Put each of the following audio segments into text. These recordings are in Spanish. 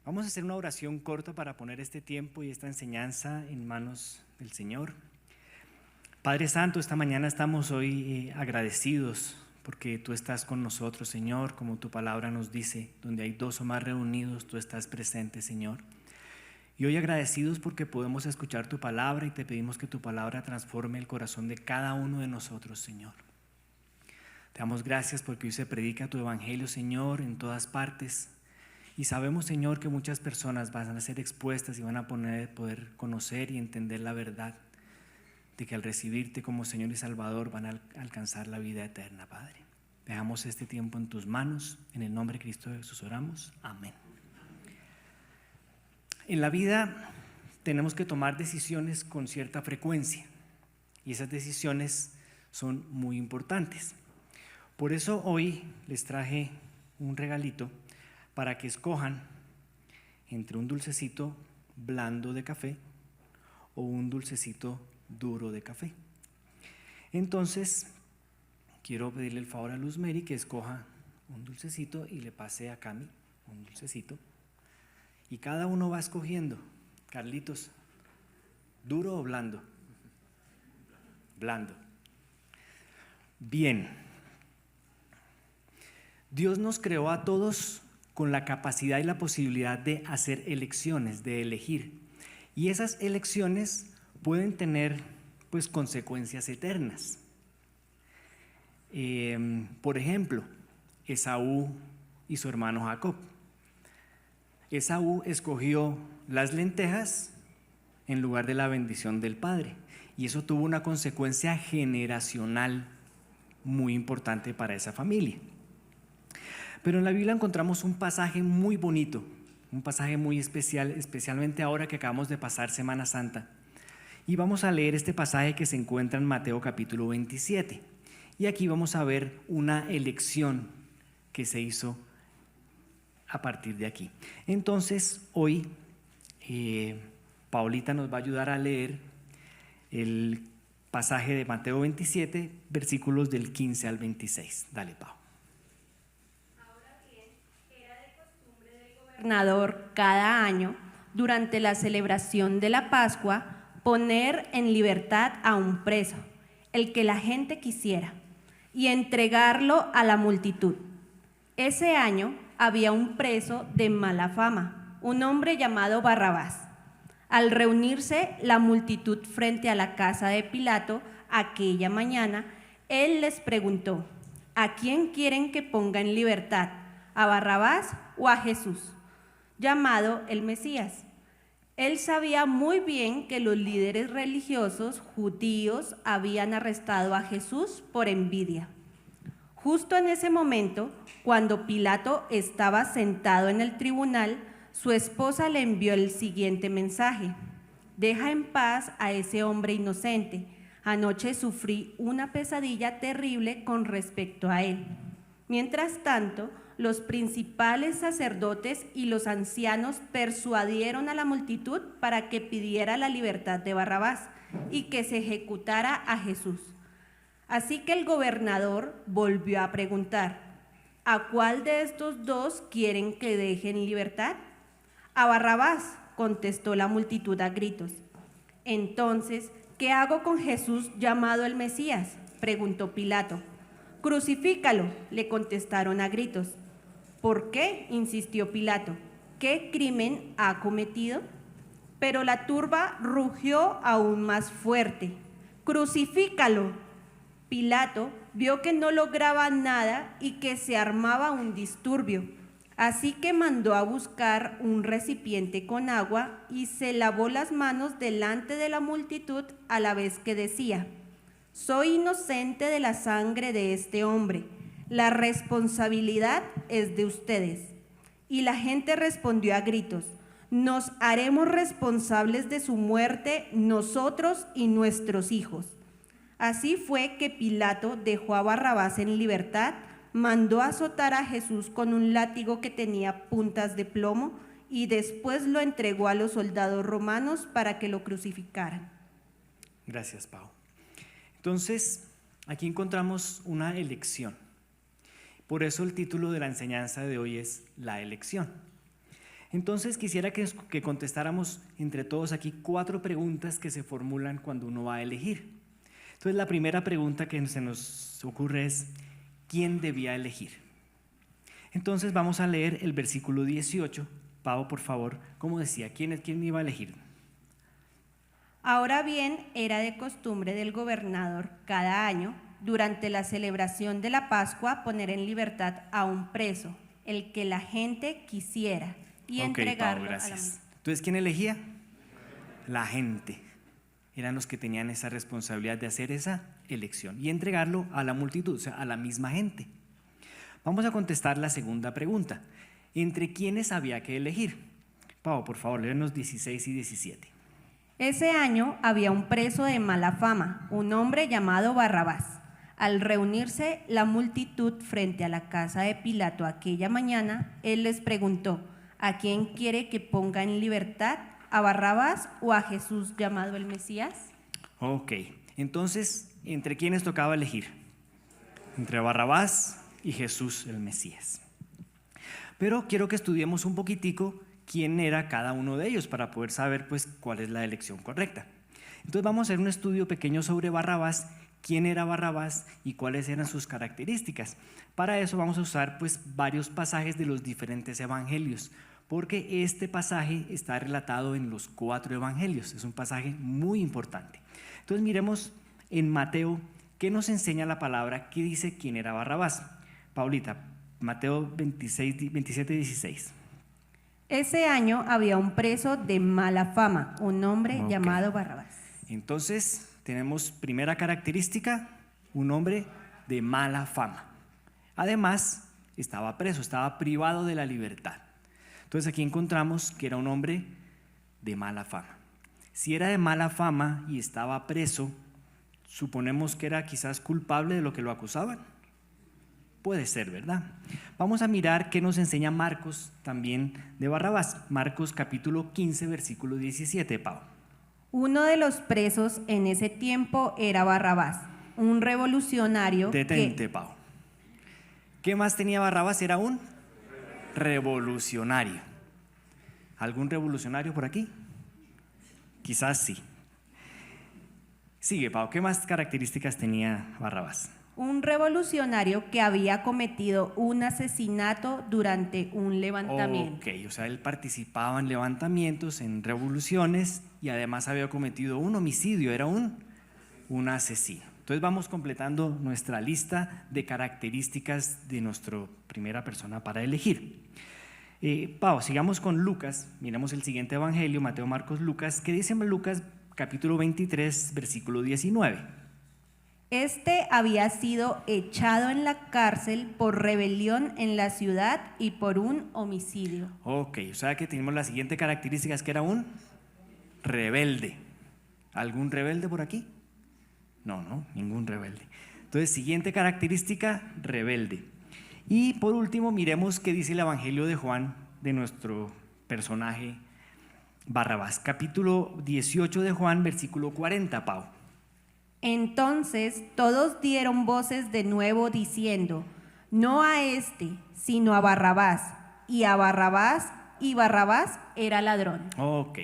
Vamos a hacer una oración corta para poner este tiempo y esta enseñanza en manos del Señor. Padre Santo, esta mañana estamos hoy agradecidos porque tú estás con nosotros, Señor, como tu palabra nos dice, donde hay dos o más reunidos, tú estás presente, Señor. Y hoy agradecidos porque podemos escuchar tu palabra y te pedimos que tu palabra transforme el corazón de cada uno de nosotros, Señor. Te damos gracias porque hoy se predica tu evangelio, Señor, en todas partes. Y sabemos, Señor, que muchas personas van a ser expuestas y van a poder conocer y entender la verdad de que al recibirte como Señor y Salvador van a alcanzar la vida eterna, Padre. Dejamos este tiempo en tus manos. En el nombre de Cristo Jesús oramos. Amén. En la vida tenemos que tomar decisiones con cierta frecuencia y esas decisiones son muy importantes. Por eso hoy les traje un regalito para que escojan entre un dulcecito blando de café o un dulcecito duro de café. Entonces, quiero pedirle el favor a Luz Mary que escoja un dulcecito y le pase a Cami un dulcecito. Y cada uno va escogiendo. Carlitos, ¿duro o blando? Blando. Bien. Dios nos creó a todos con la capacidad y la posibilidad de hacer elecciones, de elegir. Y esas elecciones pueden tener pues consecuencias eternas. Por ejemplo, Esaú y su hermano Jacob. Esaú escogió las lentejas en lugar de la bendición del padre. Y eso tuvo una consecuencia generacional muy importante para esa familia. Pero en la Biblia encontramos un pasaje muy bonito, un pasaje muy especial, especialmente ahora que acabamos de pasar Semana Santa. Y vamos a leer este pasaje que se encuentra en Mateo capítulo 27. Y aquí vamos a ver una elección que se hizo a partir de aquí. Entonces, hoy Paulita nos va a ayudar a leer el pasaje de Mateo 27, versículos del 15 al 26. Dale, Pau. Gobernador cada año, durante la celebración de la Pascua, poner en libertad a un preso, el que la gente quisiera, y entregarlo a la multitud. Ese año había un preso de mala fama, un hombre llamado Barrabás. Al reunirse la multitud frente a la casa de Pilato aquella mañana, él les preguntó: ¿a quién quieren que ponga en libertad? ¿A Barrabás o a Jesús, llamado el Mesías? Él sabía muy bien que los líderes religiosos judíos habían arrestado a Jesús por envidia. Justo en ese momento, cuando Pilato estaba sentado en el tribunal, su esposa le envió el siguiente mensaje: deja en paz a ese hombre inocente. Anoche sufrí una pesadilla terrible con respecto a él. Mientras tanto, los principales sacerdotes y los ancianos persuadieron a la multitud para que pidiera la libertad de Barrabás y que se ejecutara a Jesús. Así que el gobernador volvió a preguntar: ¿a cuál de estos dos quieren que deje en libertad? A Barrabás, contestó la multitud a gritos. Entonces, ¿qué hago con Jesús llamado el Mesías?, preguntó Pilato. Crucifícalo, le contestaron a gritos. ¿Por qué?, insistió Pilato. ¿Qué crimen ha cometido? Pero la turba rugió aún más fuerte. ¡Crucifícalo! Pilato vio que no lograba nada y que se armaba un disturbio. Así que mandó a buscar un recipiente con agua y se lavó las manos delante de la multitud a la vez que decía: soy inocente de la sangre de este hombre. La responsabilidad es de ustedes. Y la gente respondió a gritos: nos haremos responsables de su muerte nosotros y nuestros hijos. Así fue que Pilato dejó a Barrabás en libertad, mandó azotar a Jesús con un látigo que tenía puntas de plomo y después lo entregó a los soldados romanos para que lo crucificaran. Gracias, Pau. Entonces, aquí encontramos una elección. Por eso el título de la enseñanza de hoy es La elección. Entonces quisiera que contestáramos entre todos aquí 4 preguntas que se formulan cuando uno va a elegir. Entonces la primera pregunta que se nos ocurre es, ¿quién debía elegir? Entonces vamos a leer el versículo 18. Pau, por favor, ¿cómo decía? ¿Quién iba a elegir? Ahora bien, era de costumbre del gobernador cada año, durante la celebración de la Pascua, poner en libertad a un preso, el que la gente quisiera, y entregarlo Pau, a la gracias. misma. Entonces, ¿quién elegía? La gente. Eran los que tenían esa responsabilidad de hacer esa elección y entregarlo a la multitud, o sea, a la misma gente. Vamos a contestar la segunda pregunta. ¿Entre quiénes había que elegir? Pau, por favor, léenos 16 y 17. Ese año había un preso de mala fama, un hombre llamado Barrabás. Al reunirse la multitud frente a la casa de Pilato aquella mañana, él les preguntó, ¿a quién quiere que ponga en libertad? ¿A Barrabás o a Jesús llamado el Mesías? Ok, entonces, ¿entre quiénes tocaba elegir? Entre Barrabás y Jesús el Mesías. Pero quiero que estudiemos un poquitico quién era cada uno de ellos para poder saber pues cuál es la elección correcta. Entonces vamos a hacer un estudio pequeño sobre Barrabás, quién era Barrabás y cuáles eran sus características. Para eso vamos a usar pues varios pasajes de los diferentes evangelios, porque este pasaje está relatado en los 4 evangelios, es un pasaje muy importante. Entonces miremos en Mateo qué nos enseña la palabra, qué dice quién era Barrabás. Paulita, Mateo 27 y 16. Ese año había un preso de mala fama, un hombre llamado Barrabás. Entonces tenemos primera característica, un hombre de mala fama. Además, estaba preso, estaba privado de la libertad. Entonces aquí encontramos que era un hombre de mala fama. Si era de mala fama y estaba preso, suponemos que era quizás culpable de lo que lo acusaban. Puede ser, ¿verdad? Vamos a mirar qué nos enseña Marcos también de Barrabás. Marcos capítulo 15, versículo 17, Pau. Uno de los presos en ese tiempo era Barrabás, un revolucionario. Detente, Pau. ¿Qué más tenía Barrabás? Era un revolucionario. ¿Algún revolucionario por aquí? Quizás sí. Sigue, Pau. ¿Qué más características tenía Barrabás? Un revolucionario que había cometido un asesinato durante un levantamiento. Ok, o sea, él participaba en levantamientos, en revoluciones y además había cometido un homicidio, era un asesino. Entonces vamos completando nuestra lista de características de nuestra primera persona para elegir. Pau, sigamos con Lucas, miremos el siguiente evangelio, Mateo, Marcos, Lucas. ¿Qué dice Lucas capítulo 23, versículo 19? Este había sido echado en la cárcel por rebelión en la ciudad y por un homicidio. Ok, o sea que tenemos las siguientes características, que era un rebelde. ¿Algún rebelde por aquí? No, ningún rebelde. Entonces, siguiente característica, rebelde. Y por último, miremos qué dice el Evangelio de Juan de nuestro personaje Barrabás. Capítulo 18 de Juan, versículo 40, Pau. Entonces todos dieron voces de nuevo diciendo, no a este, sino a Barrabás, y Barrabás era ladrón. Ok,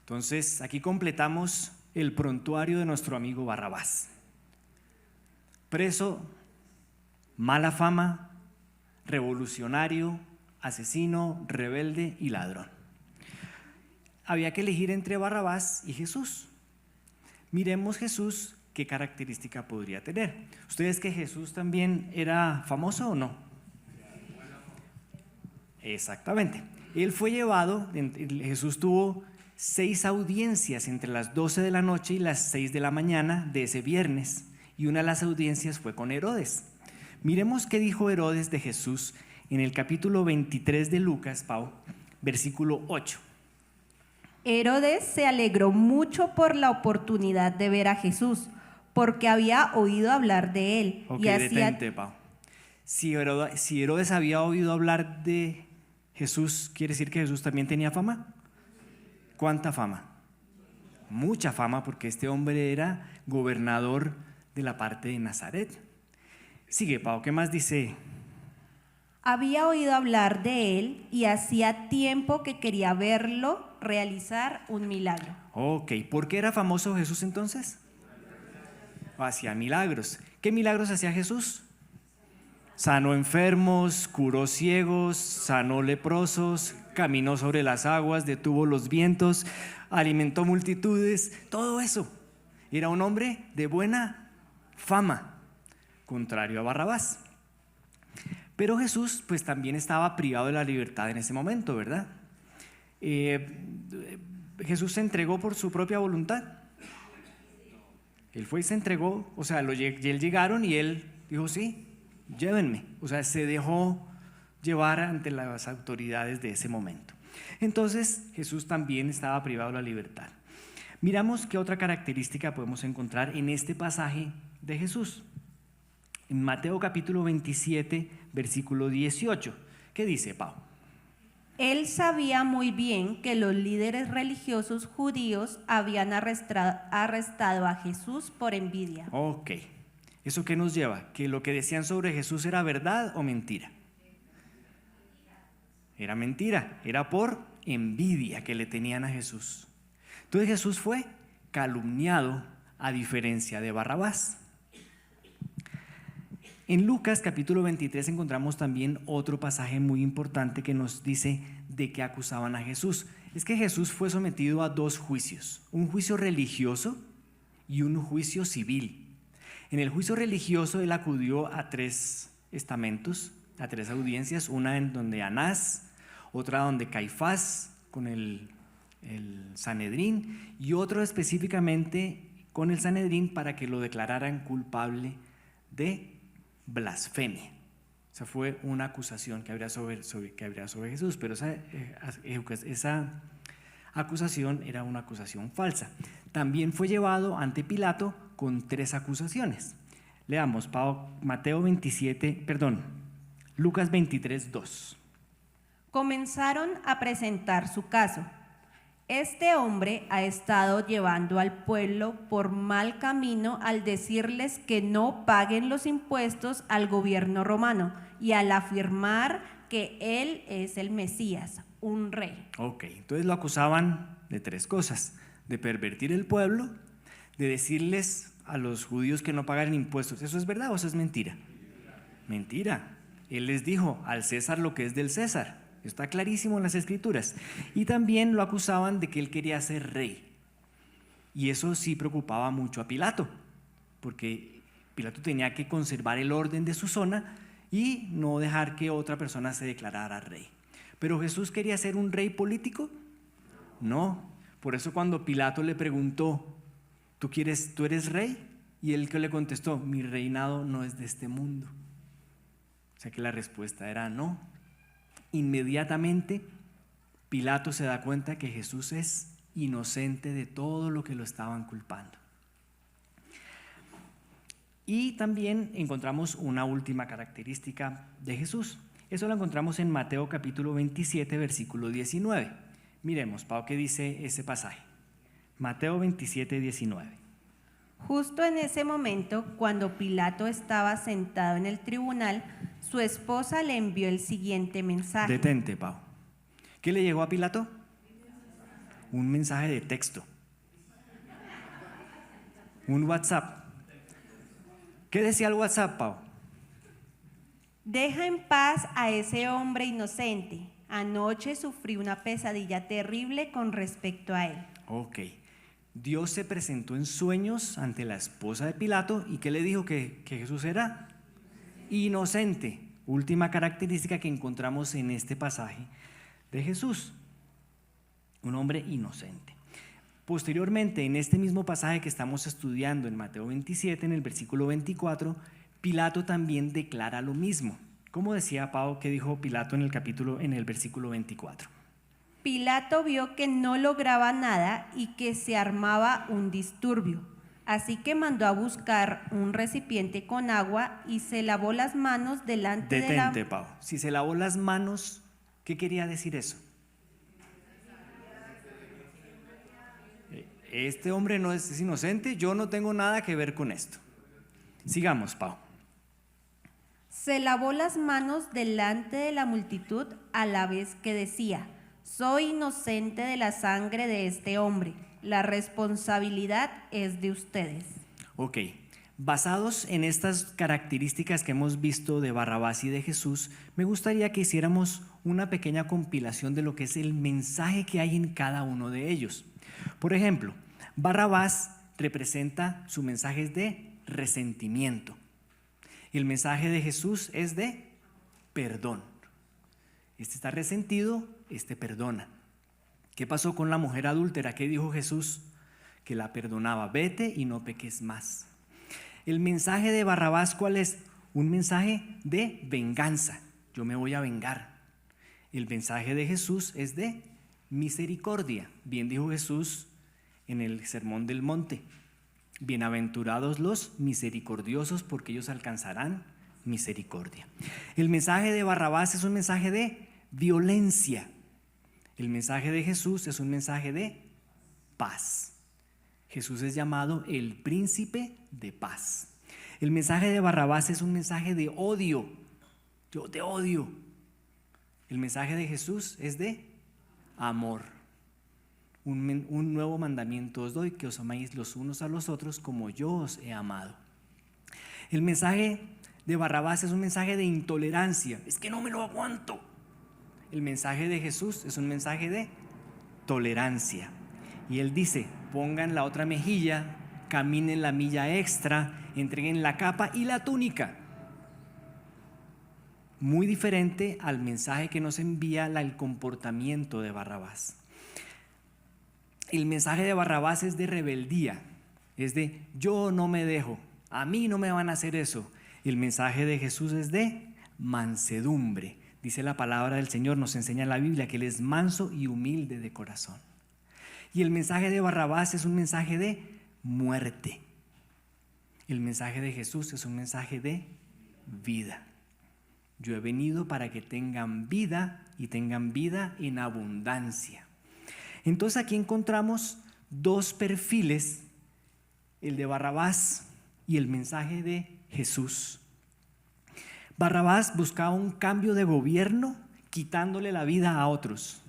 entonces aquí completamos el prontuario de nuestro amigo Barrabás. Preso, mala fama, revolucionario, asesino, rebelde y ladrón. Había que elegir entre Barrabás y Jesús. Miremos Jesús, qué característica podría tener. ¿Ustedes que Jesús también era famoso o no? Exactamente. Él fue llevado, Jesús tuvo 6 audiencias entre las 12 de la noche y las 6 de la mañana de ese viernes, y una de las audiencias fue con Herodes. Miremos qué dijo Herodes de Jesús en el capítulo 23 de Lucas, Pau, versículo 8. Herodes se alegró mucho por la oportunidad de ver a Jesús, porque había oído hablar de él. Ok, detente, Pau. Si Herodes había oído hablar de Jesús, ¿quiere decir que Jesús también tenía fama? ¿Cuánta fama? Mucha fama, porque este hombre era gobernador de la parte de Nazaret. Sigue, Pau, ¿qué más dice Había oído hablar de él y hacía tiempo que quería verlo realizar un milagro. Ok, ¿por qué era famoso Jesús entonces? Hacía milagros. ¿Qué milagros hacía Jesús? Sanó enfermos, curó ciegos, sanó leprosos, caminó sobre las aguas, detuvo los vientos, alimentó multitudes, todo eso. Era un hombre de buena fama, contrario a Barrabás. Pero Jesús pues también estaba privado de la libertad en ese momento, ¿verdad? Jesús se entregó por su propia voluntad. Él fue y se entregó, o sea, él llegaron y él dijo, sí, llévenme. O sea, se dejó llevar ante las autoridades de ese momento. Entonces, Jesús también estaba privado de la libertad. Miramos qué otra característica podemos encontrar en este pasaje de Jesús. En Mateo capítulo 27, versículo 18. ¿Qué dice, Pau? Él sabía muy bien que los líderes religiosos judíos habían arrestado a Jesús por envidia. Ok. ¿Eso qué nos lleva? ¿Que lo que decían sobre Jesús era verdad o mentira? Era mentira, era por envidia que le tenían a Jesús. Entonces Jesús fue calumniado a diferencia de Barrabás. En Lucas capítulo 23 encontramos también otro pasaje muy importante que nos dice de qué acusaban a Jesús. Es que Jesús fue sometido a dos juicios, un juicio religioso y un juicio civil. En el juicio religioso él acudió a 3 estamentos, a 3 audiencias, una en donde Anás, otra donde Caifás con el Sanedrín y otro específicamente con el Sanedrín para que lo declararan culpable de blasfemia. Esa fue una acusación que habría sobre Jesús, pero esa acusación era una acusación falsa. También fue llevado ante Pilato con 3 acusaciones. Leamos Lucas 23, 2. Comenzaron a presentar su caso. Este hombre ha estado llevando al pueblo por mal camino al decirles que no paguen los impuestos al gobierno romano y al afirmar que él es el Mesías, un rey. Ok, entonces lo acusaban de 3 cosas: de pervertir el pueblo, de decirles a los judíos que no pagaran impuestos. ¿Eso es verdad o eso es mentira? Mentira. Él les dijo: al César lo que es del César. Está clarísimo en las Escrituras. Y también lo acusaban de que él quería ser rey. Y eso sí preocupaba mucho a Pilato, porque Pilato tenía que conservar el orden de su zona y no dejar que otra persona se declarara rey. ¿Pero Jesús quería ser un rey político? No. Por eso cuando Pilato le preguntó, ¿tú eres rey? Y él que le contestó, mi reinado no es de este mundo. O sea que la respuesta era no. Inmediatamente Pilato se da cuenta que Jesús es inocente de todo lo que lo estaban culpando. Y también encontramos una última característica de Jesús. Eso lo encontramos en Mateo capítulo 27, versículo 19. Miremos, Pau, ¿qué dice ese pasaje? Mateo 27, 19. Justo en ese momento, cuando Pilato estaba sentado en el tribunal, su esposa le envió el siguiente mensaje. Detente, Pau. ¿Qué le llegó a Pilato? Un mensaje de texto. Un WhatsApp. ¿Qué decía el WhatsApp, Pau? Deja en paz a ese hombre inocente. Anoche sufrí una pesadilla terrible con respecto a él. Ok. Dios se presentó en sueños ante la esposa de Pilato y ¿qué le dijo? Que Jesús era inocente. Última característica que encontramos en este pasaje de Jesús. Un hombre inocente. Posteriormente, en este mismo pasaje que estamos estudiando en Mateo 27, en el versículo 24, Pilato también declara lo mismo. ¿Cómo decía Pau que dijo Pilato en el versículo 24? Pilato vio que no lograba nada y que se armaba un disturbio. Así que mandó a buscar un recipiente con agua y se lavó las manos delante de la... Detente, Pau. Si se lavó las manos, ¿qué quería decir eso? Este hombre no es inocente, yo no tengo nada que ver con esto. Sigamos, Pau. Se lavó las manos delante de la multitud a la vez que decía: soy inocente de la sangre de este hombre, la responsabilidad es de ustedes. Ok, basados en estas características que hemos visto de Barrabás y de Jesús, me gustaría que hiciéramos una pequeña compilación de lo que es el mensaje que hay en cada uno de ellos. Por ejemplo, Barrabás representa su mensaje es de resentimiento. El mensaje de Jesús es de perdón. Este está resentido, este perdona. ¿Qué pasó con la mujer adúltera? ¿Qué dijo Jesús? Que la perdonaba. Vete y no peques más. El mensaje de Barrabás, ¿cuál es? Un mensaje de venganza. Yo me voy a vengar. El mensaje de Jesús es de misericordia. Bien dijo Jesús en el Sermón del Monte: bienaventurados los misericordiosos, porque ellos alcanzarán misericordia. El mensaje de Barrabás es un mensaje de violencia. El mensaje de Jesús es un mensaje de paz. Jesús es llamado el príncipe de paz. El mensaje de Barrabás es un mensaje de odio. Yo te odio. El mensaje de Jesús es de amor. Un nuevo mandamiento os doy, que os améis los unos a los otros como yo os he amado. El mensaje de Barrabás es un mensaje de intolerancia. Es que no me lo aguanto. El mensaje de Jesús es un mensaje de tolerancia. Y él dice: pongan la otra mejilla, caminen la milla extra, entreguen la capa y la túnica. Muy diferente al mensaje que nos envía el comportamiento de Barrabás. El mensaje de Barrabás es de rebeldía, es de yo no me dejo, a mí no me van a hacer eso. El mensaje de Jesús es de mansedumbre. Dice la palabra del Señor, nos enseña en la Biblia que Él es manso y humilde de corazón. Y el mensaje de Barrabás es un mensaje de muerte. El mensaje de Jesús es un mensaje de vida. Yo he venido para que tengan vida y tengan vida en abundancia. Entonces aquí encontramos dos perfiles, el de Barrabás y el mensaje de Jesús. Barrabás buscaba un cambio de gobierno quitándole la vida a otros.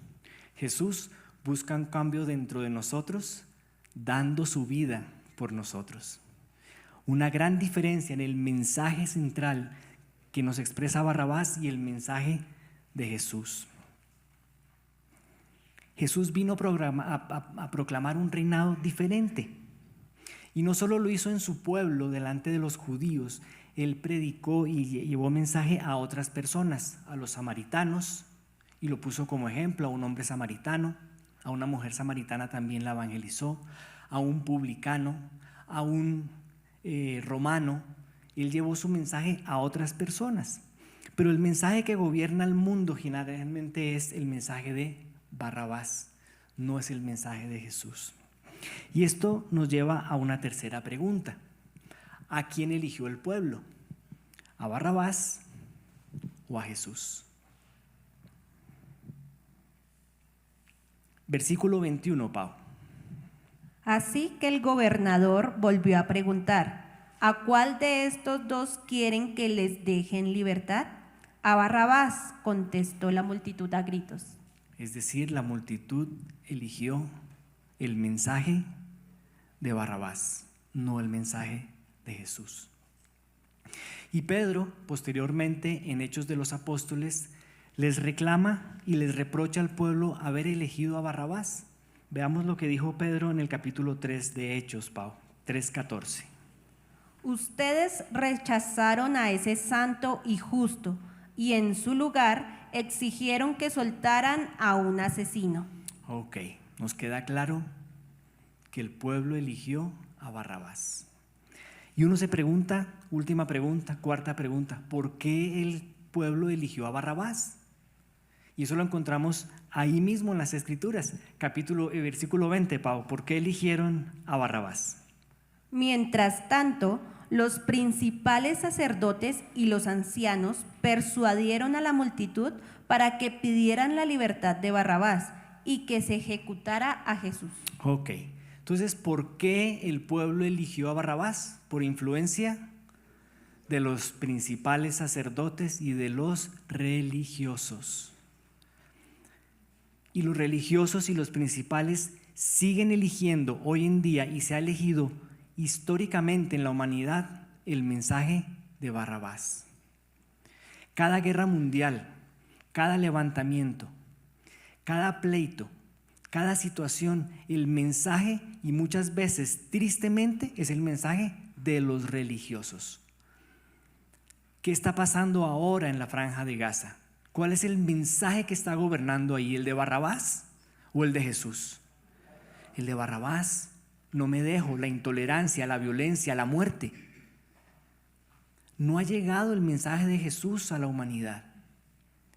Jesús busca un cambio dentro de nosotros, dando su vida por nosotros. Una gran diferencia en el mensaje central que nos expresa Barrabás y el mensaje de Jesús. Jesús vino a proclamar un reinado diferente. Y no solo lo hizo en su pueblo, delante de los judíos. Él predicó y llevó mensaje a otras personas, a los samaritanos, y lo puso como ejemplo a un hombre samaritano, a una mujer samaritana también la evangelizó, a un publicano, a un romano. Él llevó su mensaje a otras personas. Pero el mensaje que gobierna el mundo generalmente es el mensaje de Barrabás, no es el mensaje de Jesús. Y esto nos lleva a una tercera pregunta: ¿a quién eligió el pueblo? ¿A Barrabás o a Jesús? Versículo 21, Pau. Así que el gobernador volvió a preguntar: ¿a cuál de estos dos quieren que les dejen libertad? A Barrabás, contestó la multitud a gritos. Es decir, la multitud eligió el mensaje de Barrabás, no el mensaje de Jesús. Y Pedro, posteriormente, en Hechos de los Apóstoles, les reclama y les reprocha al pueblo haber elegido a Barrabás. Veamos lo que dijo Pedro en el capítulo 3 de Hechos, Pau, 3:14. Ustedes rechazaron a ese santo y justo, y en su lugar exigieron que soltaran a un asesino. Ok, nos queda claro que el pueblo eligió a Barrabás. Y uno se pregunta, última pregunta, cuarta pregunta, ¿por qué el pueblo eligió a Barrabás? Y eso lo encontramos ahí mismo en las Escrituras, versículo 20, Pau. ¿Por qué eligieron a Barrabás? Mientras tanto, los principales sacerdotes y los ancianos persuadieron a la multitud para que pidieran la libertad de Barrabás y que se ejecutara a Jesús. Ok, entonces, ¿por qué el pueblo eligió a Barrabás? ¿Por influencia de los principales sacerdotes y de los religiosos. Y los religiosos y los principales siguen eligiendo hoy en día, y se ha elegido históricamente en la humanidad, el mensaje de Barrabás. Cada guerra mundial, cada levantamiento, cada pleito, cada situación, el mensaje, y muchas veces tristemente, es el mensaje de los religiosos. ¿Qué está pasando ahora en la Franja de Gaza? ¿Cuál es el mensaje que está gobernando ahí? ¿El de Barrabás o el de Jesús? El de Barrabás. No me dejo, la intolerancia, la violencia, la muerte. No ha llegado el mensaje de Jesús a la humanidad.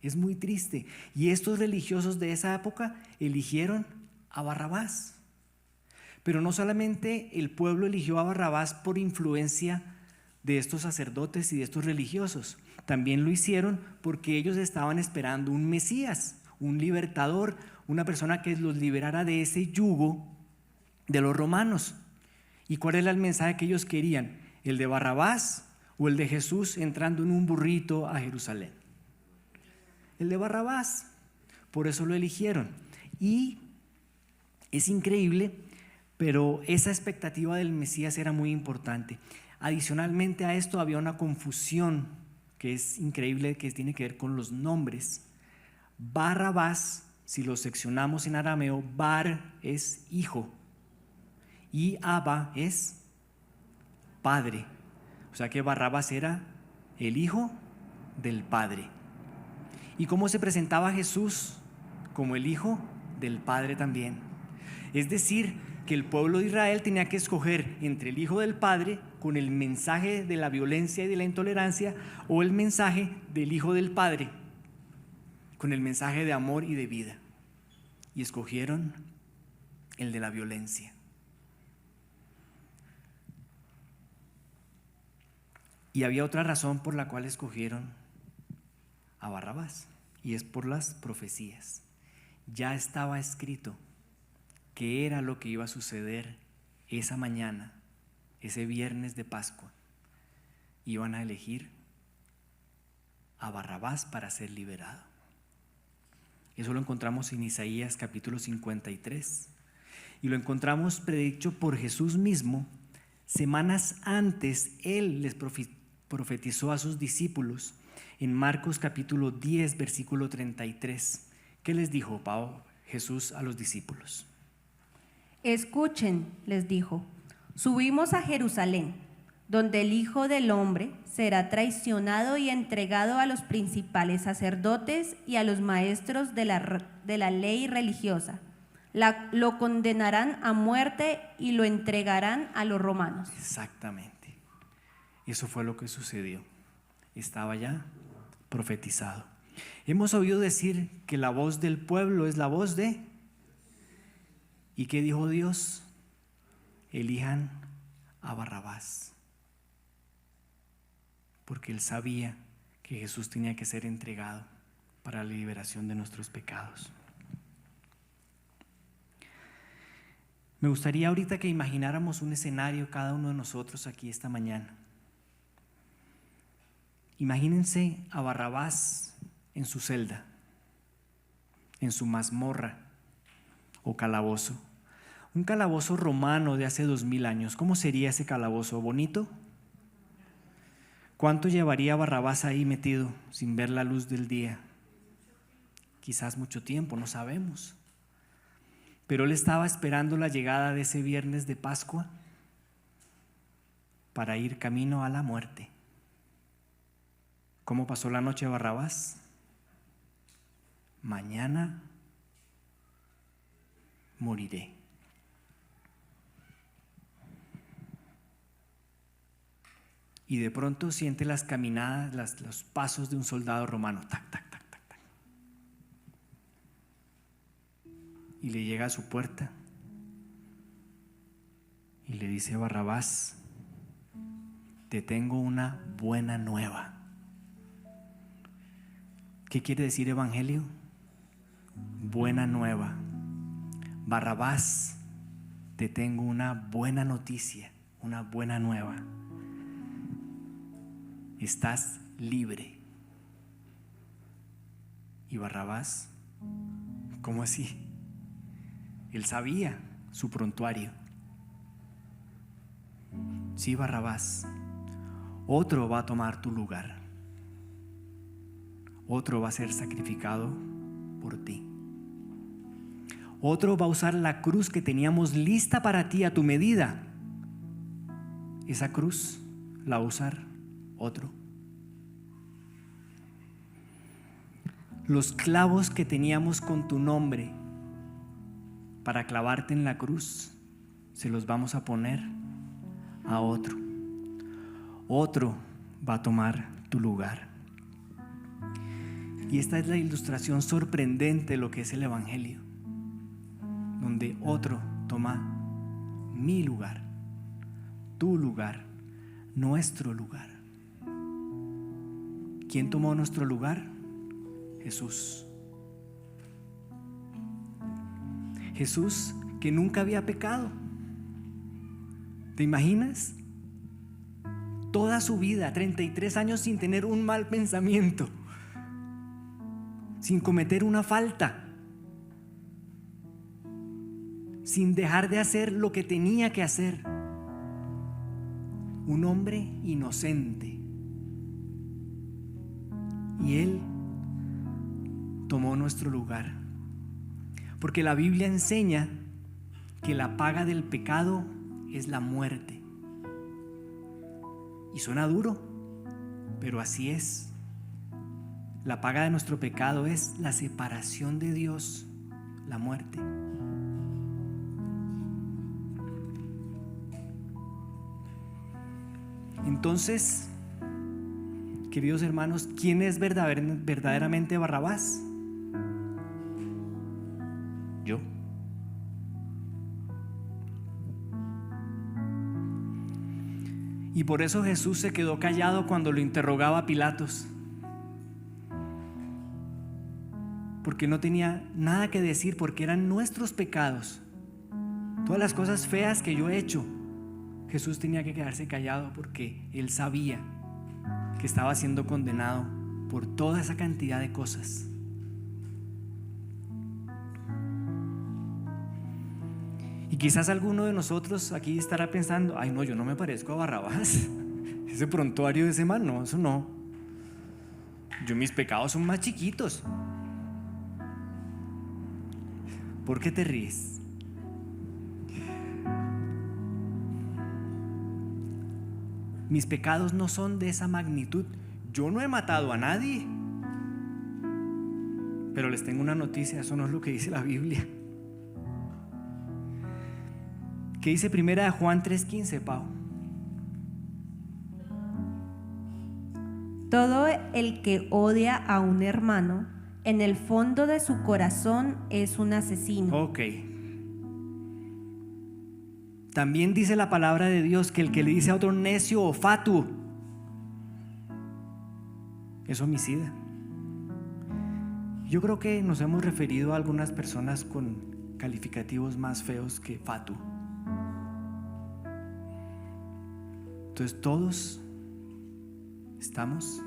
Es muy triste. Y estos religiosos de esa época eligieron a Barrabás. Pero no solamente el pueblo eligió a Barrabás por influencia de estos sacerdotes y de estos religiosos. También lo hicieron porque ellos estaban esperando un Mesías, un libertador, una persona que los liberara de ese yugo de los romanos. ¿Y cuál era el mensaje que ellos querían? ¿El de Barrabás o el de Jesús entrando en un burrito a Jerusalén? El de Barrabás. Por eso lo eligieron. Y es increíble, pero esa expectativa del Mesías era muy importante. Adicionalmente a esto había una confusión que es increíble, que tiene que ver con los nombres. Barrabás, si lo seccionamos en arameo, bar es hijo y Abba es padre. O sea que Barrabás era el hijo del Padre. ¿Y cómo se presentaba Jesús? Como el hijo del Padre también. Es decir, que el pueblo de Israel tenía que escoger entre el hijo del Padre con el mensaje de la violencia y de la intolerancia, o el mensaje del hijo del Padre con el mensaje de amor y de vida. Y escogieron el de la violencia. Y había otra razón por la cual escogieron a Barrabás, y es por las profecías. Ya estaba escrito que era lo que iba a suceder esa mañana, ese viernes de Pascua. Iban a elegir a Barrabás para ser liberado. Eso lo encontramos en Isaías capítulo 53, y lo encontramos predicho por Jesús mismo. Semanas antes Él les profetizó a sus discípulos en Marcos capítulo 10 versículo 33. ¿Qué les dijo Jesús a los discípulos? Escuchen, les dijo, subimos a Jerusalén, donde el Hijo del Hombre será traicionado y entregado a los principales sacerdotes y a los maestros de la ley religiosa. Lo condenarán a muerte y lo entregarán a los romanos. Exactamente. Eso fue lo que sucedió. Estaba ya profetizado. Hemos oído decir que la voz del pueblo es la voz de... ¿Y qué dijo Dios? Elijan a Barrabás. Porque Él sabía que Jesús tenía que ser entregado para la liberación de nuestros pecados. Me gustaría ahorita que imagináramos un escenario cada uno de nosotros aquí esta mañana. Imagínense a Barrabás en su celda, en su mazmorra o calabozo. Un calabozo romano de hace 2000 años. ¿Cómo sería ese calabozo? ¿Bonito? ¿Cuánto llevaría Barrabás ahí metido sin ver la luz del día? Quizás mucho tiempo, no sabemos. Pero él estaba esperando la llegada de ese viernes de Pascua para ir camino a la muerte. ¿Cómo pasó la noche Barrabás? Mañana moriré. Y de pronto siente las caminadas, los pasos de un soldado romano. Tac, tac, tac, tac, tac. Y le llega a su puerta y le dice: Barrabás, te tengo una buena nueva. ¿Qué quiere decir evangelio? Buena nueva. Barrabás, te tengo una buena noticia, una buena nueva. estás libre. Y Barrabás, ¿cómo así? Él sabía su prontuario. Sí, Barrabás, otro va a tomar tu lugar. Otro va a ser sacrificado por ti. Otro va a usar la cruz que teníamos lista para ti a tu medida. Esa cruz la va a usar otro. Los clavos que teníamos con tu nombre para clavarte en la cruz, se los vamos a poner a otro. Otro va a tomar tu lugar. Y esta es la ilustración sorprendente de lo que es el Evangelio, donde otro toma mi lugar, tu lugar, nuestro lugar. ¿Quién tomó nuestro lugar? Jesús. Jesús, que nunca había pecado. ¿Te imaginas? Toda su vida, 33 años sin tener un mal pensamiento, sin cometer una falta, sin dejar de hacer lo que tenía que hacer. Un hombre inocente. Y Él tomó nuestro lugar. Porque la Biblia enseña que la paga del pecado es la muerte. Y suena duro, pero así es. La paga de nuestro pecado es la separación de Dios, la muerte. Entonces, queridos hermanos, ¿quién es verdaderamente Barrabás? Yo. Y por eso Jesús se quedó callado cuando lo interrogaba Pilatos, porque no tenía nada que decir, porque eran nuestros pecados, todas las cosas feas que yo he hecho. Jesús tenía que quedarse callado porque Él sabía que estaba siendo condenado por toda esa cantidad de cosas. Y quizás alguno de nosotros aquí estará pensando: ay no, yo no me parezco a Barrabás. Ese prontuario de ese man, no, eso no. Mis pecados son más chiquitos. ¿Por qué te ríes? Mis pecados no son de esa magnitud. Yo no he matado a nadie. Pero les tengo una noticia, eso no es lo que dice la Biblia. ¿Qué dice 1 Juan 3:15, Pau? Todo el que odia a un hermano, en el fondo de su corazón es un asesino. Ok. También dice la palabra de Dios que el que le dice a otro necio o fatuo es homicida. Yo creo que nos hemos referido a algunas personas con calificativos más feos que fatuo. Entonces todos estamos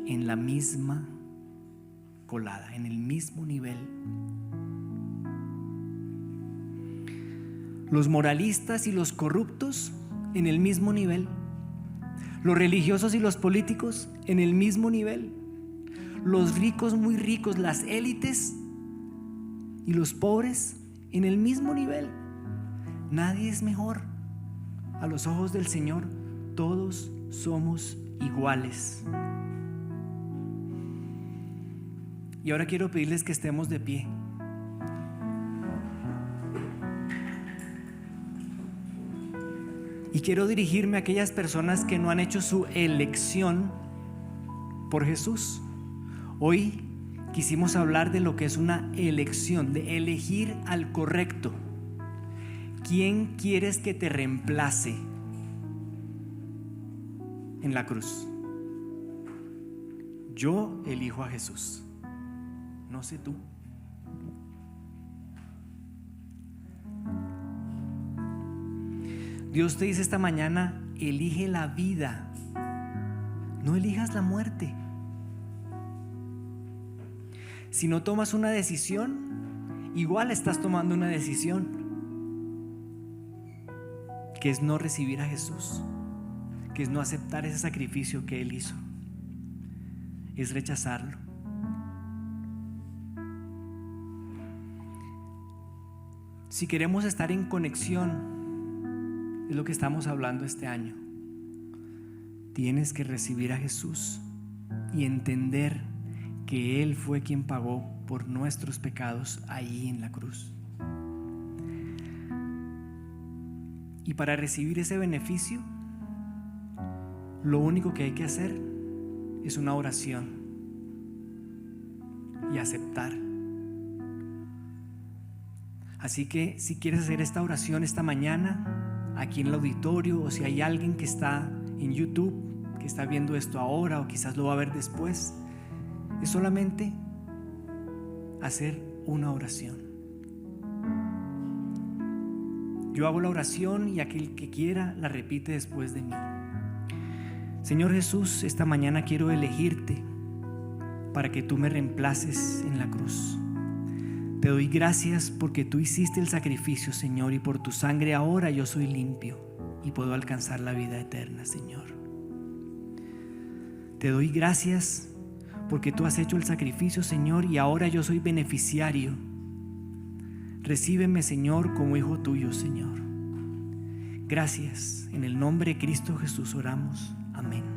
en la misma colada, en el mismo nivel. Los moralistas y los corruptos en el mismo nivel. Los religiosos y los políticos en el mismo nivel. Los ricos muy ricos, las élites, y los pobres en el mismo nivel. Nadie es mejor. A los ojos del Señor todos somos iguales. Y ahora quiero pedirles que estemos de pie. Y quiero dirigirme a aquellas personas que no han hecho su elección por Jesús. Hoy quisimos hablar de lo que es una elección, de elegir al correcto. ¿Quién quieres que te reemplace en la cruz? Yo elijo a Jesús, no sé tú. Dios te dice esta mañana: elige la vida, no elijas la muerte. Si no tomas una decisión, igual estás tomando una decisión, que es no recibir a Jesús, que es no aceptar ese sacrificio que Él hizo, es rechazarlo. Si queremos estar en conexión, es lo que estamos hablando este año, tienes que recibir a Jesús y entender que Él fue quien pagó por nuestros pecados allí en la cruz. Y para recibir ese beneficio, lo único que hay que hacer es una oración y aceptar. Así que si quieres hacer esta oración esta mañana, aquí en el auditorio, o si hay alguien que está en YouTube, que está viendo esto ahora o quizás lo va a ver después, es solamente hacer una oración. Yo hago la oración y aquel que quiera la repite después de mí. Señor Jesús, esta mañana quiero elegirte para que tú me reemplaces en la cruz. Te doy gracias porque tú hiciste el sacrificio, Señor, y por tu sangre ahora yo soy limpio y puedo alcanzar la vida eterna, Señor. Te doy gracias porque tú has hecho el sacrificio, Señor, y ahora yo soy beneficiario. Recíbeme, Señor, como hijo tuyo, Señor. Gracias. En el nombre de Cristo Jesús oramos. Amén.